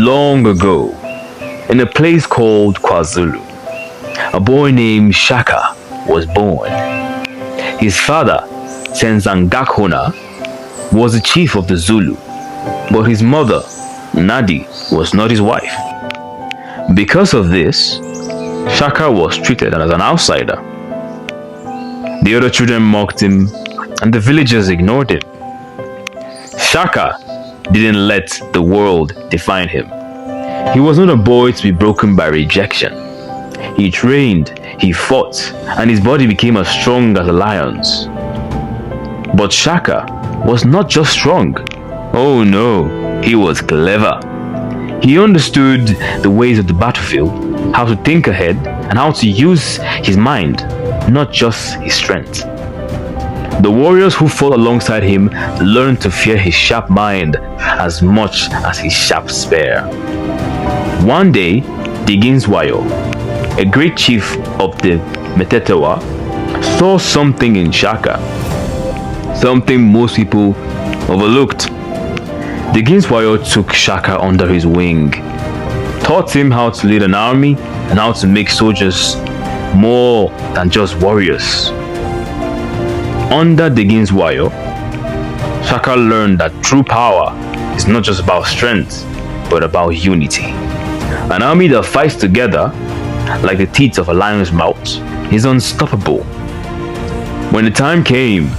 Long ago, in a place called KwaZulu, a boy named Shaka was born. His father, Senzangakona, was the chief of the Zulu, but his mother, Nadi, was not his wife. Because of this, Shaka was treated as an outsider. The other children mocked him, and the villagers ignored him. Shaka didn't let the world define him. He was not a boy to be broken by rejection. He trained, he fought, and his body became as strong as a lion's. But Shaka was not just strong. Oh no, he was clever. He understood the ways of the battlefield, how to think ahead, and how to use his mind, not just his strength. The warriors who fought alongside him learned to fear his sharp mind as much as his sharp spear. One day, Diginswayo, a great chief of the Metetewa, saw something in Shaka, something most people overlooked. Diginswayo took Shaka under his wing, taught him how to lead an army and how to make soldiers more than just warriors. Under Diginswayo, Shaka learned that true power is not just about strength, but about unity. An army that fights together, like the teeth of a lion's mouth, is unstoppable. When the time came,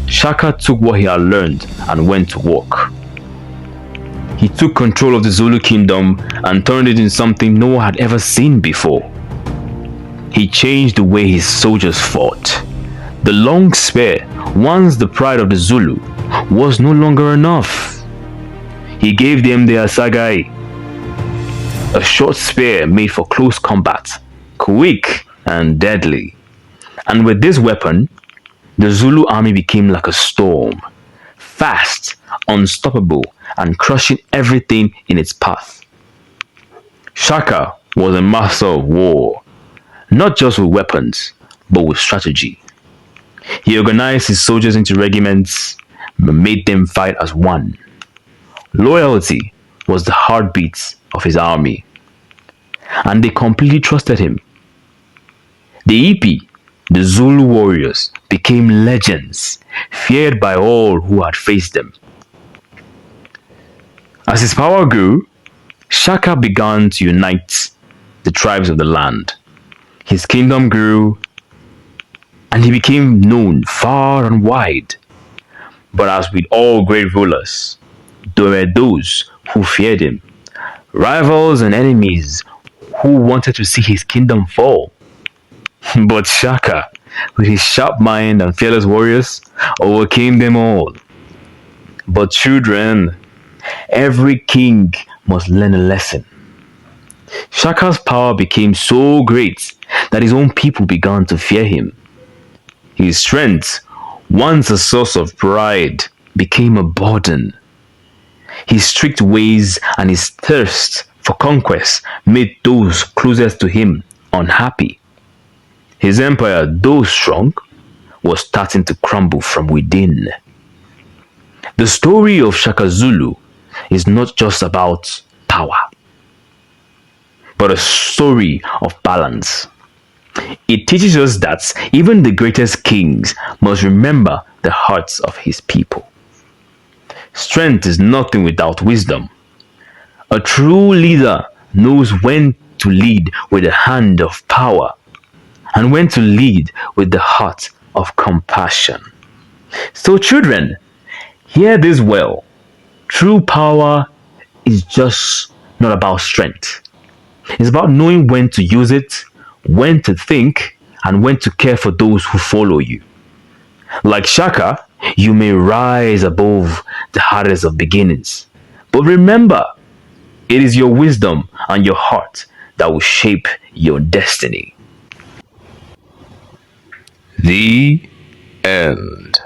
Shaka took what he had learned and went to work. He took control of the Zulu kingdom and turned it into something no one had ever seen before. He changed the way his soldiers fought. The long spear, once the pride of the Zulu, was no longer enough. He gave them the assegai, a short spear made for close combat, quick and deadly. And with this weapon, the Zulu army became like a storm, fast, unstoppable, and crushing everything in its path. Shaka was a master of war, not just with weapons, but with strategy. He organized his soldiers into regiments and made them fight as one. Loyalty was the heartbeat of his army, and they completely trusted him. The Ipi, the Zulu warriors, became legends, feared by all who had faced them. As his power grew, Shaka began to unite the tribes of the land. His kingdom grew, and he became known far and wide. But as with all great rulers, there were those who feared him, rivals and enemies who wanted to see his kingdom fall. But Shaka, with his sharp mind and fearless warriors, overcame them all. But children, every king must learn a lesson. Shaka's power became so great that his own people began to fear him. His strength, once a source of pride, became a burden. His strict ways and his thirst for conquest made those closest to him unhappy. His empire, though strong, was starting to crumble from within. The story of Shaka Zulu is not just about power, but a story of balance. It teaches us that even the greatest kings must remember the hearts of his people. Strength is nothing without wisdom. A true leader knows when to lead with the hand of power and when to lead with the heart of compassion. So children, hear this well. True power is just not about strength. It's about knowing when to use it, when to think, and when to care for those who follow you. Like Shaka, you may rise above the hardest of beginnings. But remember, it is your wisdom and your heart that will shape your destiny. The end.